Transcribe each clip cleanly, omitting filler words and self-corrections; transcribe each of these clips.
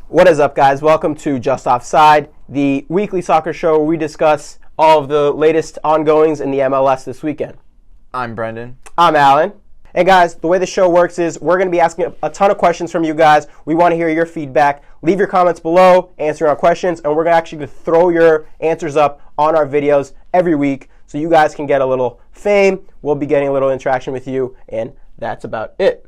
What is up, guys? Welcome to Just Offside, the weekly soccer show where we discuss all of the latest ongoings in the MLS this weekend. I'm Brendan. I'm Allan. And guys, the way the show works is we're going to be asking a ton of questions from you guys. We want to hear your feedback. Leave your comments below, answer our questions, and we're actually going to throw your answers up on our videos every week so you guys can get a little fame. We'll be getting a little interaction with you, and that's about it.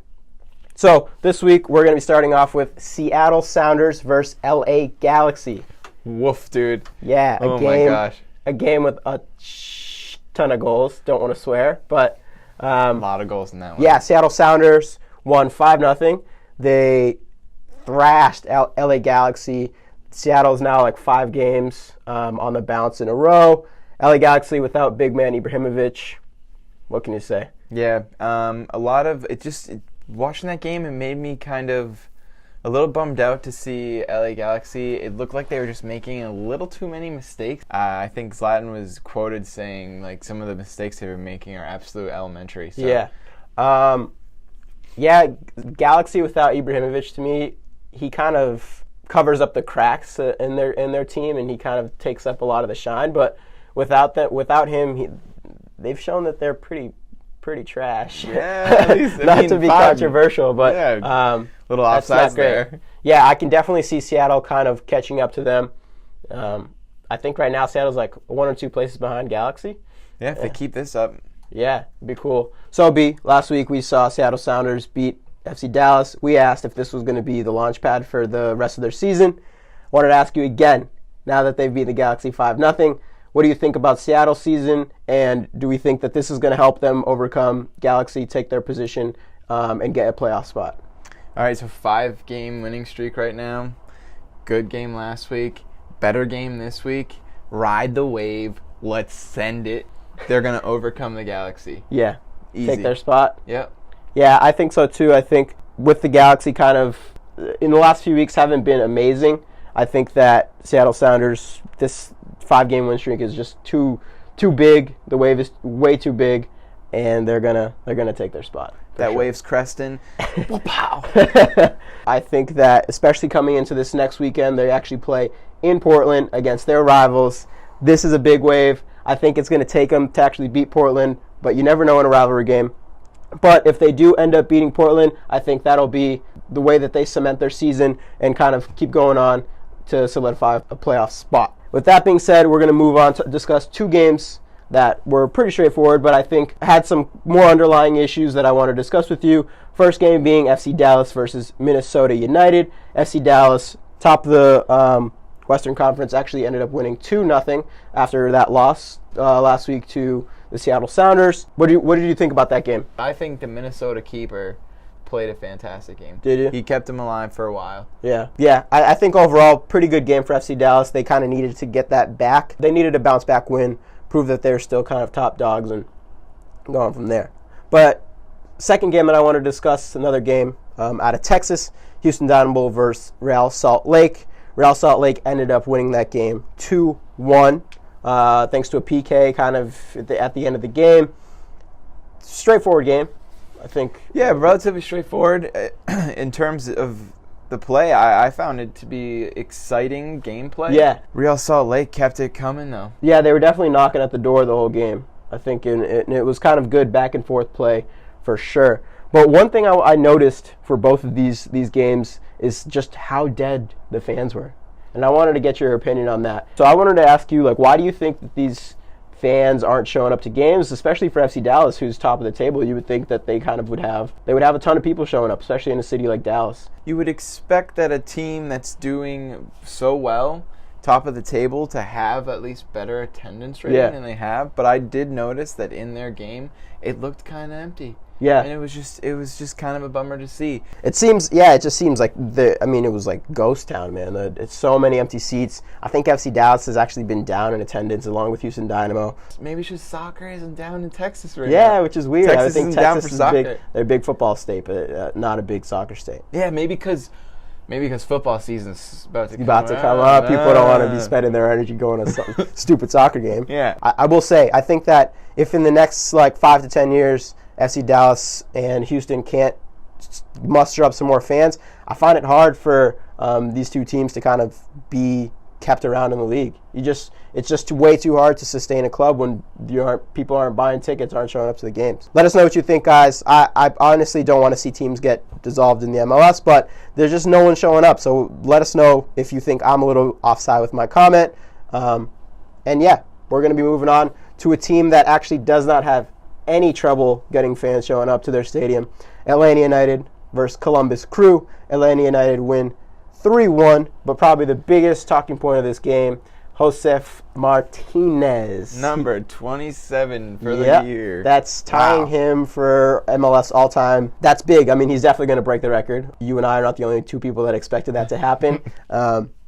So this week, we're going to be starting off with Seattle Sounders versus LA Galaxy. Woof, dude. Yeah, my gosh. A game with a ton of goals. Don't want to swear, but a lot of goals in that one. Yeah, Seattle Sounders won 5-0. They thrashed LA Galaxy. Seattle's now like 5 games on the bounce in a row. LA Galaxy without big man Ibrahimovic. What can you say? Yeah, a lot of it. Watching that game, it made me kind of a little bummed out to see LA Galaxy. It looked like they were just making a little too many mistakes. I think Zlatan was quoted saying like some of the mistakes they were making are absolute elementary. So. Yeah, Galaxy without Ibrahimovic, to me, he kind of covers up the cracks in their team, and he kind of takes up a lot of the shine. But without him, they've shown that they're pretty trash. Yeah, at least, not to be controversial, but little offsides there. Yeah, I can definitely see Seattle kind of catching up to them. I think right now Seattle's like 1 or 2 places behind Galaxy. Yeah, if they keep this up. Yeah, it'd be cool. So, last week we saw Seattle Sounders beat FC Dallas. We asked if this was going to be the launch pad for the rest of their season. Wanted to ask you again, now that they've beat the Galaxy 5-0, what do you think about Seattle's season, and do we think that this is going to help them overcome Galaxy, take their position, and get a playoff spot? All right, so 5-game winning streak right now. Good game last week. Better game this week. Ride the wave. Let's send it. They're going to overcome the Galaxy. Yeah. Easy. Take their spot? Yep. Yeah, I think so too. I think with the Galaxy kind of, in the last few weeks, haven't been amazing. I think that Seattle Sounders, this 5-game win streak is just too big. The wave is way too big, and they're gonna take their spot. That wave's cresting. Wow. I think that, especially coming into this next weekend, they actually play in Portland against their rivals. This is a big wave. I think it's going to take them to actually beat Portland, but you never know in a rivalry game. But if they do end up beating Portland, I think that'll be the way that they cement their season and kind of keep going on to solidify a playoff spot. With that being said, we're going to move on to discuss 2 games that were pretty straightforward, but I think had some more underlying issues that I want to discuss with you. First game being FC Dallas versus Minnesota United. FC Dallas, top of the Western Conference, actually ended up winning 2-0 after that loss last week to the Seattle Sounders. What did you think about that game? I think the Minnesota keeper played a fantastic game. Did you? He kept him alive for a while. Yeah. I think overall, pretty good game for FC Dallas. They kind of needed to get that back. They needed a bounce-back win, prove that they're still kind of top dogs, and go on from there. But second game that I want to discuss, another game out of Texas, Houston Dynamo versus Real Salt Lake. Real Salt Lake ended up winning that game 2-1, thanks to a PK kind of at the end of the game. Straightforward game, I think. Yeah, relatively straightforward. In terms of the play, I found it to be exciting gameplay. Yeah. Real Salt Lake kept it coming, though. Yeah, they were definitely knocking at the door the whole game, I think, and it was kind of good back and forth play for sure. But one thing I noticed for both of these games is just how dead the fans were. And I wanted to get your opinion on that. So I wanted to ask you, why do you think that these fans aren't showing up to games, especially for FC Dallas, who's top of the table? You would think that they would have a ton of people showing up, especially in a city like Dallas. You would expect that a team that's doing so well, top of the table, to have at least better attendance rating than they have. But I did notice that in their game, it looked kind of empty. Yeah. And it was just kind of a bummer to see. It just seems like it was like ghost town, man. It's so many empty seats. I think FC Dallas has actually been down in attendance along with Houston Dynamo. Maybe it's just soccer isn't down in Texas right now. Yeah, which is weird. Texas I think isn't Texas down for is soccer. big. They're a big football state, but not a big soccer state. Yeah, maybe because football season's about to come up. People don't want to be spending their energy going to some stupid soccer game. Yeah. I will say, I think that if in the next 5 to 10 years FC Dallas and Houston can't muster up some more fans, I find it hard for these two teams to kind of be kept around in the league. It's just way too hard to sustain a club when people aren't buying tickets, aren't showing up to the games. Let us know what you think, guys. I honestly don't want to see teams get dissolved in the MLS, but there's just no one showing up. So let us know if you think I'm a little offside with my comment. And yeah, we're going to be moving on to a team that actually does not have any trouble getting fans showing up to their stadium. Atlanta United versus Columbus Crew. Atlanta United win 3-1, but probably the biggest talking point of this game, Josef Martinez. Number 27 for the year. That's tying him for MLS all-time. That's big. I mean, he's definitely going to break the record. You and I are not the only two people that expected that to happen.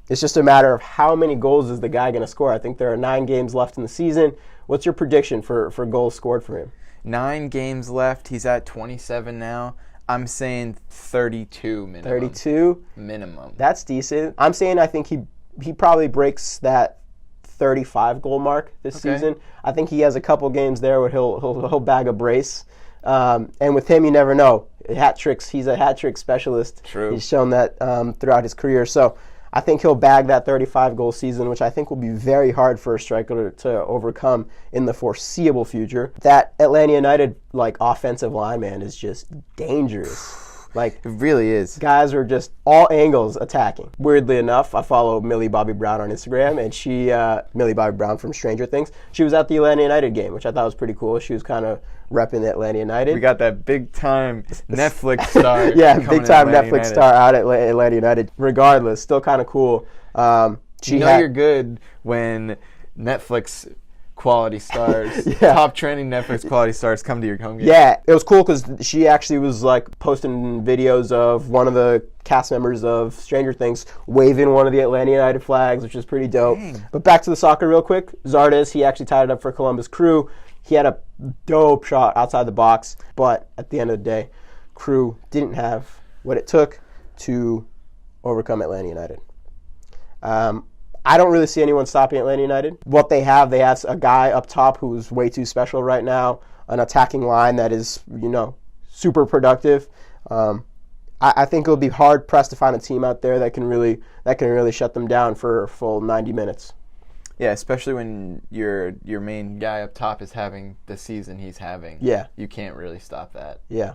It's just a matter of how many goals is the guy going to score. I think there are 9 games left in the season. What's your prediction for goals scored for him? 9 games left. He's at 27 now. I'm saying 32 minimum. 32? Minimum. That's decent. I'm saying I think he probably breaks that 35 goal mark this season. I think he has a couple games there where he'll bag a brace. And with him, you never know. Hat tricks. He's a hat trick specialist. True. He's shown that throughout his career. So I think he'll bag that 35-goal season, which I think will be very hard for a striker to overcome in the foreseeable future. That Atlanta United offensive line, man, is just dangerous. It really is. Guys are just all angles attacking. Weirdly enough, I follow Millie Bobby Brown on Instagram, and she, Millie Bobby Brown from Stranger Things, she was at the Atlanta United game, which I thought was pretty cool. She was kind of repping Atlanta United. We got that big-time Netflix star. Yeah, big-time Netflix star out at Atlanta United. Regardless, still kind of cool. You're good when Netflix quality stars, top trending Netflix quality stars come to your home game. Yeah, it was cool because she actually was posting videos of one of the cast members of Stranger Things waving one of the Atlanta United flags, which is pretty dope. Dang. But back to the soccer real quick. Zardes, he actually tied it up for Columbus Crew. He had a dope shot outside the box, but at the end of the day, Crew didn't have what it took to overcome Atlanta United. I don't really see anyone stopping Atlanta United. What they have a guy up top who's way too special right now, an attacking line that is, super productive. I think it'll be hard pressed to find a team out there that can really shut them down for a full 90 minutes. Yeah, especially when your main guy up top is having the season he's having. Yeah. You can't really stop that. Yeah.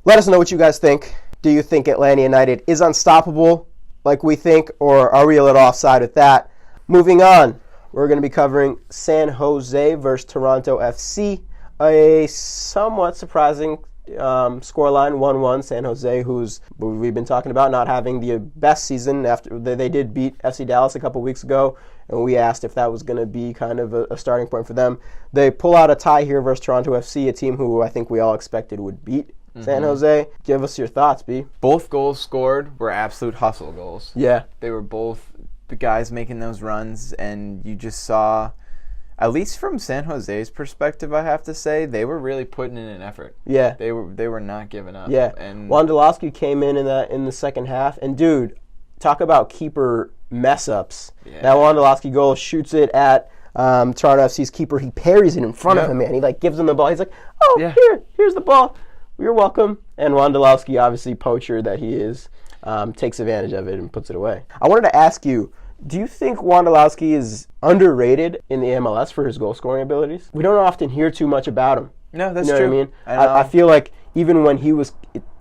Let us know what you guys think. Do you think Atlanta United is unstoppable like we think, or are we a little offside with that? Moving on, we're going to be covering San Jose versus Toronto FC. A somewhat surprising scoreline, 1-1. San Jose, who's we've been talking about not having the best season after they did beat FC Dallas a couple weeks ago, and we asked if that was going to be kind of a starting point for them. They pull out a tie here versus Toronto FC, a team who I think we all expected would beat San Jose. Give us your thoughts, B. Both goals scored were absolute hustle goals. Yeah. They were both the guys making those runs, and you just saw, at least from San Jose's perspective, I have to say, they were really putting in an effort. Yeah. They were not giving up. Yeah. And Wondolowski came in the second half, and dude, talk about keeper mess-ups. Yeah. That Wondolowski goal shoots it at Toronto FC's keeper. He parries it in front of him, man. He gives him the ball. He's like, here's the ball. You're welcome. And Wondolowski, obviously poacher that he is, takes advantage of it and puts it away. I wanted to ask you, do you think Wondolowski is underrated in the MLS for his goal-scoring abilities? We don't often hear too much about him. No, that's true. What I mean? I feel like even when he was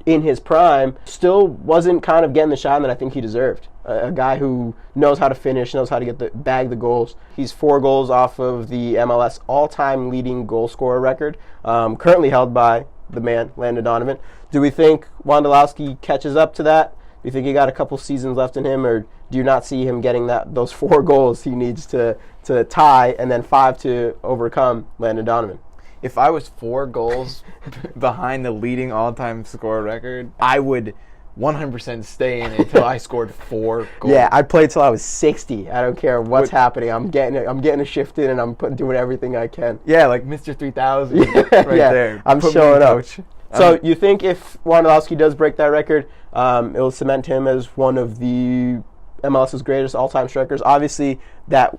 in his prime, still wasn't kind of getting the shine that I think he deserved. A guy who knows how to finish, knows how to bag the goals. He's 4 goals off of the MLS all-time leading goal scorer record, currently held by the man, Landon Donovan. Do we think Wondolowski catches up to that? Do you think he got a couple seasons left in him, or do you not see him getting those 4 goals he needs to tie and then 5 to overcome Landon Donovan? If I was 4 goals behind the leading all-time score record, I would 100% stay in it until I scored 4 goals. Yeah, I'd play till I was 60. I don't care what's happening. I'm getting a shift in, and I'm doing everything I can. Yeah, like Mr. 3000 there. I'm showing up. So you think if Wondolowski does break that record, it'll cement him as one of the MLS's greatest all-time strikers? Obviously, that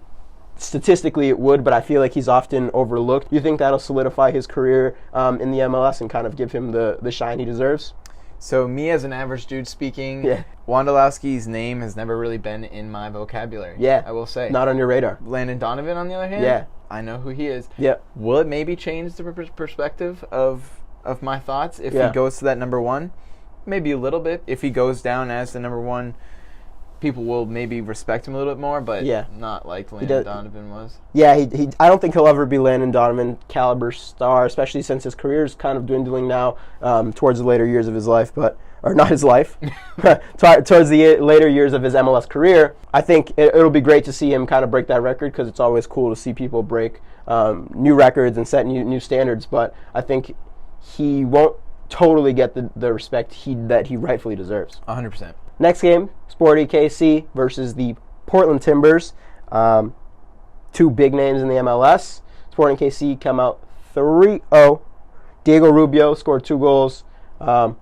statistically it would, but I feel like he's often overlooked. You think that'll solidify his career in the MLS and kind of give him the shine he deserves? So me as an average dude speaking, Yeah. Wondolowski's name has never really been in my vocabulary. Yeah. I will say. Not on your radar. Landon Donovan, on the other hand, Yeah. I know who he is. Yeah. Will it maybe change the perspective of my thoughts if Yeah. he goes to that number one? Maybe a little bit. If he goes down as the number one, people will maybe respect him a little bit more, but not like Landon Donovan was. Yeah, he. I don't think he'll ever be Landon Donovan caliber star, especially since his career is kind of dwindling now towards the later years of his life, or not his life, towards the later years of his MLS career. I think it'll be great to see him kind of break that record, because it's always cool to see people break new records and set new standards, but I think he won't totally get the respect that he rightfully deserves. 100%. Next game, Sporting KC versus the Portland Timbers. Two big names in the MLS. Sporting KC come out 3-0. Diego Rubio scored 2 goals.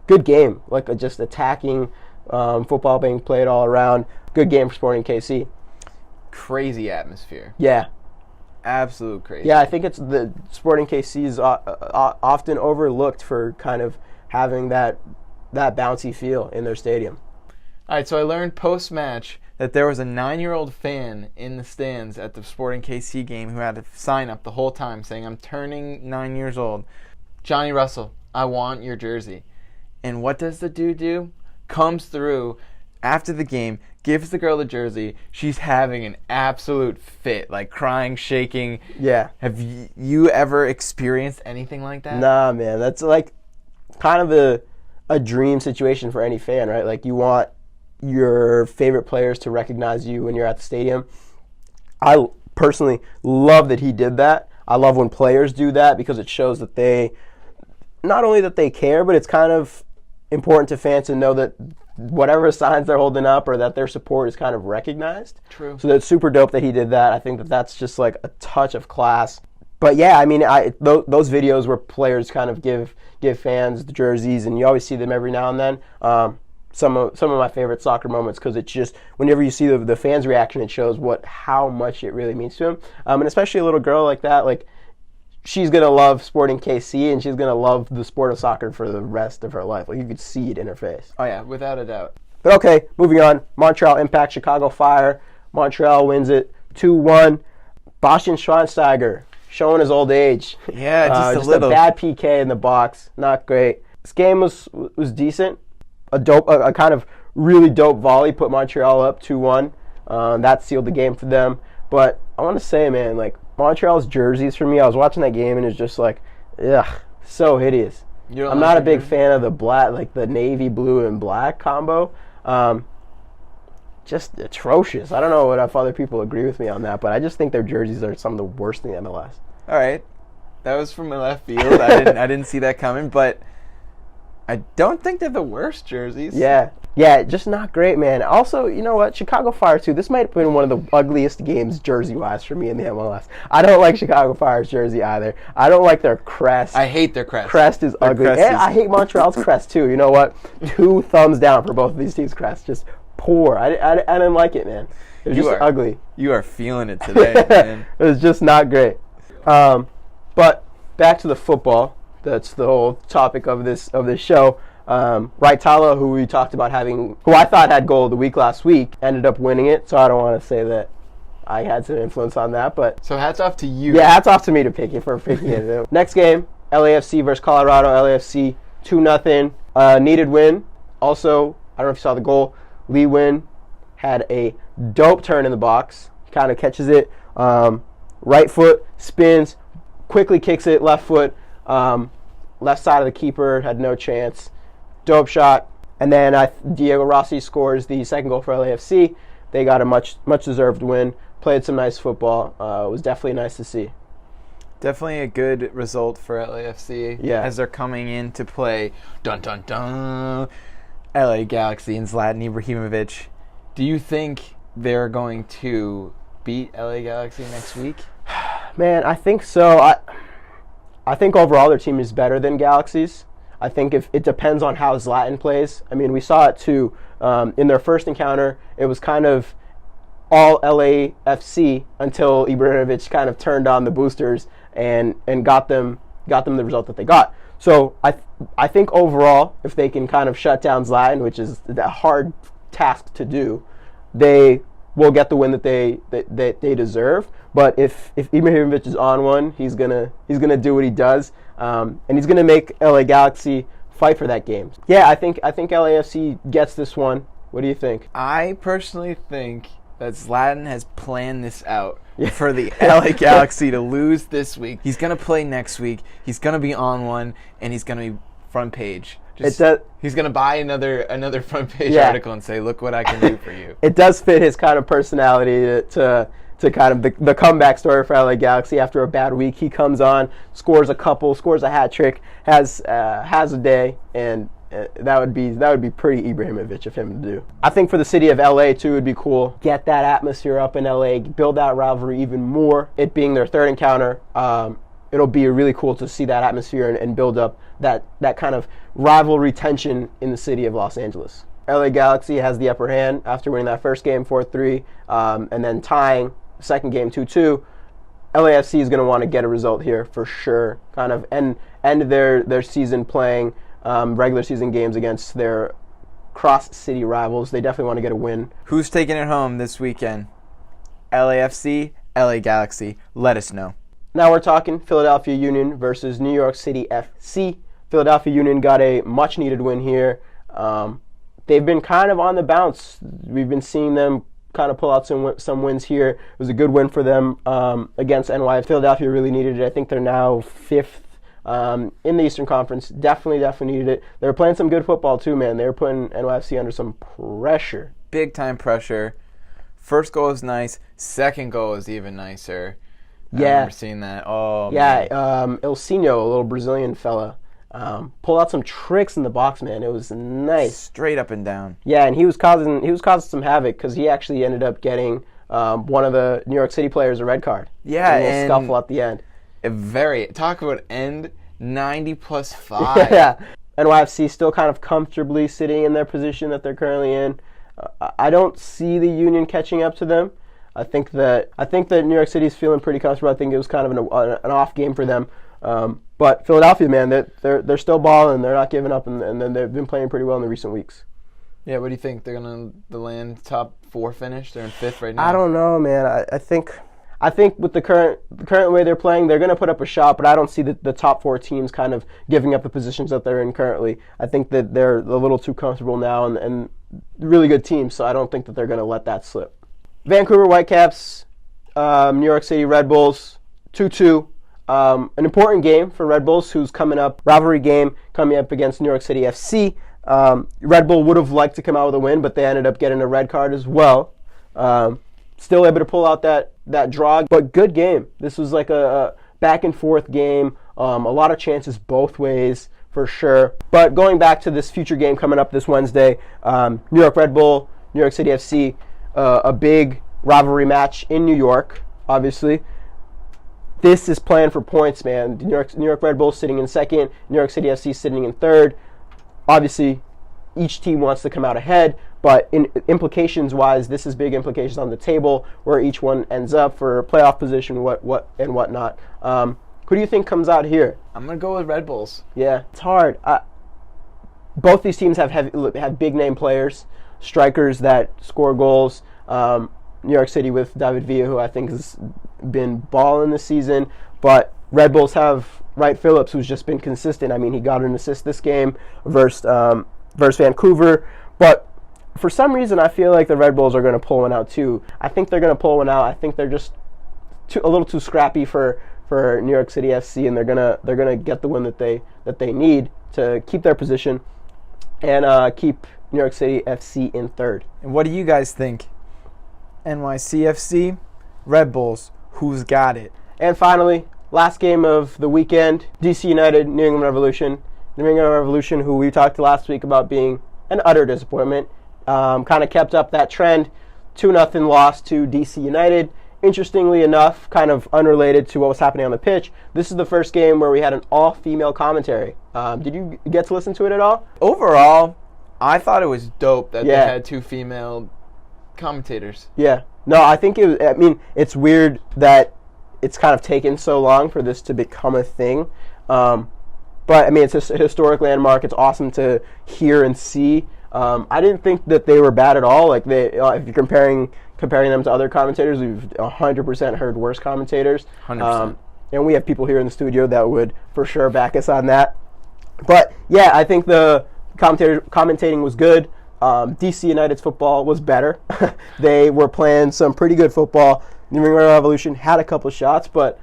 Good game, like just attacking football being played all around. Good game for Sporting KC. Crazy atmosphere. Yeah. Absolute crazy. Yeah, I think it's the Sporting KC is often overlooked for kind of having that bouncy feel in their stadium. All right, so I learned post-match that there was a 9-year-old fan in the stands at the Sporting KC game who had a sign up the whole time saying, "I'm turning 9 years old. Johnny Russell, I want your jersey." And what does the dude do? Comes through after the game, gives the girl the jersey. She's having an absolute fit, like crying, shaking. Yeah. Have you ever experienced anything like that? Nah, man. That's like kind of a dream situation for any fan, right? Like, you want your favorite players to recognize you when you're at the stadium. I personally love that he did that. I love when players do that, because it shows that they, not only that they care, but it's kind of important to fans to know that whatever signs they're holding up or that their support is kind of recognized. True. So that's super dope that he did that. I think that that's just like a touch of class. But yeah, I mean, those videos where players kind of give fans the jerseys, and you always see them every now and then. Some of my favorite soccer moments, because it's just whenever you see the fans' reaction, it shows how much it really means to them. And especially a little girl like that, like, she's gonna love Sporting KC, and she's gonna love the sport of soccer for the rest of her life. Like, you could see it in her face. Oh yeah, without a doubt. But okay, moving on. Montreal Impact, Chicago Fire. Montreal wins it 2-1. Bastian Schweinsteiger showing his old age. Yeah, just a little. A bad PK in the box. Not great. This game was decent. A kind of really dope volley put Montreal up 2-1. That sealed the game for them. But I want to say, man, like, Montreal's jerseys for me, I was watching that game and it's just like, ugh, so hideous. I'm not a big fan of the black, like the navy blue and black combo. Just atrocious. I don't know if other people agree with me on that, but I just think their jerseys are some of the worst in the MLS. All right, that was from left field. I didn't see that coming, but I don't think they're the worst jerseys. Yeah, just not great, man. Also, you know what? Chicago Fire, too. This might have been one of the ugliest games jersey-wise for me in the MLS. I don't like Chicago Fire's jersey either. I don't like their crest. I hate their crest. Crest is ugly. And I hate Montreal's crest, too. You know what? 2 thumbs down for both of these teams' crests. Just poor. I didn't like it, man. It was just ugly. You are feeling it today, man. It was just not great. But back to the football. That's the whole topic of this show. Right Tala, who we talked about who I thought had goal of the week last week, ended up winning it. So I don't want to say that I had some influence on that, but so hats off to you. Yeah, hats off to me for picking it. Next game, LAFC versus Colorado. LAFC 2-0. Needed win. Also, I don't know if you saw the goal. Lee Win had a dope turn in the box. Kind of catches it. Right foot spins, quickly kicks it. Left foot. Left side of the keeper, had no chance. Dope shot. And then Diego Rossi scores the second goal for LAFC. They got a much deserved win. Played some nice football. It was definitely nice to see. Definitely a good result for LAFC. Yeah. As they're coming in to play dun dun dun LA Galaxy and Zlatan Ibrahimovic. Do you think they're going to beat LA Galaxy next week? Man, I think so. I think overall their team is better than Galaxy's. I think if it depends on how Zlatan plays. I mean, we saw it too. In their first encounter, it was kind of all LAFC until Ibrahimovic kind of turned on the boosters and got them the result that they got. So I think overall, if they can kind of shut down Zlatan, which is a hard task to do, they will get the win that they deserve. But if Ibrahimovic is on one, he's gonna do what he does, and he's gonna make LA Galaxy fight for that game. Yeah, I think LAFC gets this one. What do you think? I personally think that Zlatan has planned this out for the LA Galaxy to lose this week. He's going to play next week. He's going to be on one, and he's going to be front page. He's going to buy another front page article and say, look what I can do for you. It does fit his kind of personality to kind of the comeback story for LA Galaxy after a bad week. He comes on, scores a hat trick, has a day, and that would be pretty Ibrahimovic of him to do. I think for the city of LA too, it'd be cool. Get that atmosphere up in LA, build that rivalry even more. It being their third encounter, it'll be really cool to see that atmosphere and build up that kind of rivalry tension in the city of Los Angeles. LA Galaxy has the upper hand after winning that first game 4-3, and then tying the second game 2-2. LAFC is going to want to get a result here for sure. Kind of end their season playing regular season games against their cross-city rivals. They definitely want to get a win. Who's taking it home this weekend? LAFC, LA Galaxy. Let us know. Now we're talking Philadelphia Union versus New York City FC. Philadelphia Union got a much-needed win here. They've been kind of on the bounce. We've been seeing them kind of pull out some wins here. It was a good win for them against NY. Philadelphia really needed it. I think they're now fifth in the Eastern Conference. Definitely needed it. They were playing some good football too, man. They were putting NYFC under some pressure. Big time pressure. First goal is nice. Second goal is even nicer. I remember seeing that. Oh, yeah, man. Ilsinho, a little Brazilian fella, pulled out some tricks in the box, man. It was nice. Straight up and down. Yeah, and he was causing some havoc because he actually ended up getting one of the New York City players a red card. Yeah, a little scuffle at the end. Talk about end 90+5. Yeah, NYFC still kind of comfortably sitting in their position that they're currently in. I don't see the Union catching up to them. I think that New York City is feeling pretty comfortable. I think it was kind of an off game for them. But Philadelphia, man, they're still balling. They're not giving up, and then they've been playing pretty well in the recent weeks. Yeah, what do you think? They're gonna land top 4 finish? They're in 5th right now. I don't know, man. I think with the current way they're playing, they're gonna put up a shot. But I don't see the top 4 teams kind of giving up the positions that they're in currently. I think that they're a little too comfortable now, and really good teams. So I don't think that they're gonna let that slip. Vancouver Whitecaps, New York City Red Bulls, 2-2. An important game for Red Bulls, who's coming up, rivalry game coming up against New York City FC. Red Bull would have liked to come out with a win, but they ended up getting a red card as well. Still able to pull out that draw, but good game. This was like a back and forth game. A lot of chances both ways for sure. But going back to this future game coming up this Wednesday, New York Red Bull, New York City FC, a big rivalry match in New York, obviously. This is playing for points, man. New York Red Bull sitting in second, New York City FC sitting in third. Obviously, each team wants to come out ahead, but in implications-wise, this is big implications on the table where each one ends up for playoff position, what and whatnot. Who do you think comes out here? I'm gonna go with Red Bulls. Yeah, it's hard. Both these teams have big name players, strikers that score goals. New York City with David Villa, who I think has been balling this season, but Red Bulls have Wright Phillips, who's just been consistent. I mean, he got an assist this game versus Vancouver, but for some reason I feel like the Red Bulls are going to pull one out too. I think they're going to pull one out. I think they're just a little too scrappy for New York City FC, and they're gonna get the win that they need to keep their position and keep New York City FC in third. And what do you guys think? NYCFC, Red Bulls, who's got it? And finally, last game of the weekend, DC United, New England Revolution. New England Revolution, who we talked last week about being an utter disappointment, kind of kept up that trend. 2-0 loss to DC United. Interestingly enough, kind of unrelated to what was happening on the pitch, this is the first game where we had an all-female commentary. Did you get to listen to it at all? Overall, I thought it was dope that they had 2 female commentators. Yeah. No, I think it's weird that it's kind of taken so long for this to become a thing. But, I mean, it's a historic landmark. It's awesome to hear and see. I didn't think that they were bad at all. Like, if you're comparing them to other commentators, we've 100% heard worse commentators. 100%. And we have people here in the studio that would for sure back us on that. But, yeah, I think the commentating was good. DC United's football was better. They were playing some pretty good football. New England Revolution had a couple shots, but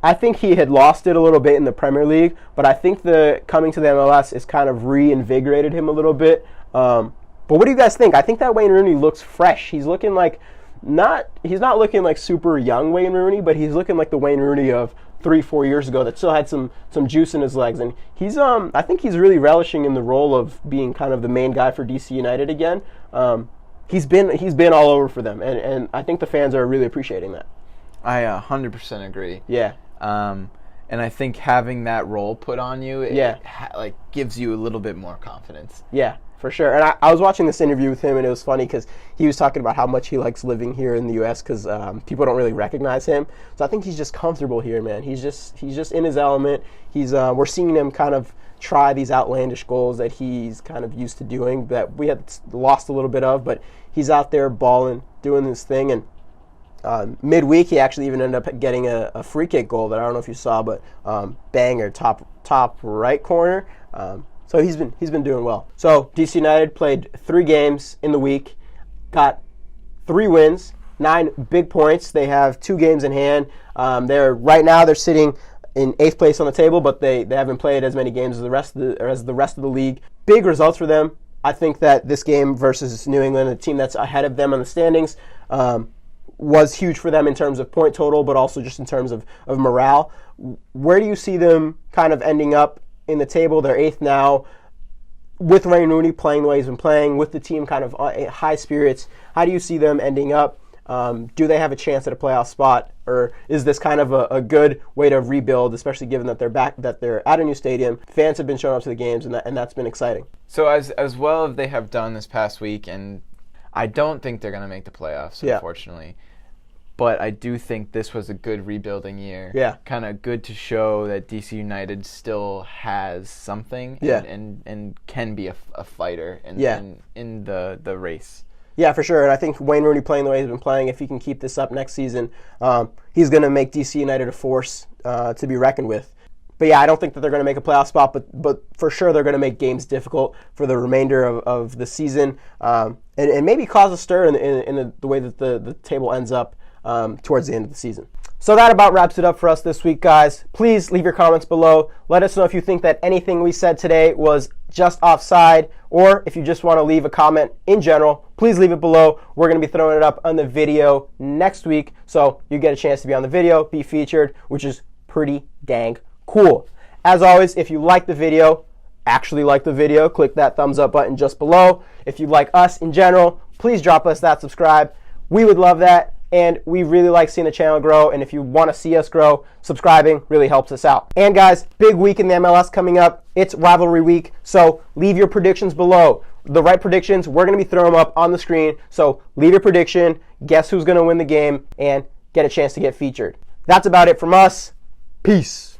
I think he had lost it a little bit in the Premier League. But I think the coming to the MLS is kind of reinvigorated him a little bit. But what do you guys think? I think that Wayne Rooney looks fresh. He's looking like he's not looking like super young Wayne Rooney, but he's looking like the Wayne Rooney of 3-4 years ago that still had some juice in his legs. And he's I think he's really relishing in the role of being kind of the main guy for DC United again. He's been all over for them, and I think the fans are really appreciating that. I 100% agree. Yeah. And I think having that role put on you, like gives you a little bit more confidence. Yeah, for sure. And I was watching this interview with him, and it was funny because he was talking about how much he likes living here in the U.S. because people don't really recognize him. So I think he's just comfortable here, man. He's just in his element. We're seeing him kind of try these outlandish goals that he's kind of used to doing that we had lost a little bit of, but he's out there balling, doing this thing. And midweek, he actually even ended up getting a free kick goal that I don't know if you saw, but banger, top right corner. So he's been doing well. So DC United played 3 games in the week, got 3 wins, 9 big points. They have 2 games in hand. They're sitting in 8th place on the table, but they haven't played as many games as the rest of the league. Big results for them. I think that this game versus New England, a team that's ahead of them on the standings, was huge for them in terms of point total, but also just in terms of morale. Where do you see them kind of ending up in the table? They're 8th now. With Wayne Rooney playing the way he's been playing, with the team kind of high spirits, how do you see them ending up? Do they have a chance at a playoff spot, or is this kind of a good way to rebuild, especially given that they're at a new stadium? Fans have been showing up to the games, and that's been exciting. So as well as they have done this past week, and I don't think they're going to make the playoffs, unfortunately. But I do think this was a good rebuilding year. Yeah. Kind of good to show that DC United still has something and can be a fighter in the race. Yeah, for sure. And I think Wayne Rooney playing the way he's been playing, if he can keep this up next season, he's going to make DC United a force to be reckoned with. But yeah, I don't think that they're going to make a playoff spot, but for sure they're going to make games difficult for the remainder of the season, and maybe cause a stir in the way that the table ends up towards the end of the season. So that about wraps it up for us this week, guys. Please leave your comments below. Let us know if you think that anything we said today was just offside, or if you just want to leave a comment in general, please leave it below. We're going to be throwing it up on the video next week, so you get a chance to be on the video, be featured, which is pretty dang cool. As always, if you like the video, click that thumbs up button just below. If you like us in general, please drop us that subscribe. We would love that. And we really like seeing the channel grow. And if you want to see us grow, subscribing really helps us out. And guys, big week in the MLS coming up. It's rivalry week. So leave your predictions below. The right predictions, we're going to be throwing them up on the screen. So leave your prediction, guess who's going to win the game, and get a chance to get featured. That's about it from us. Peace.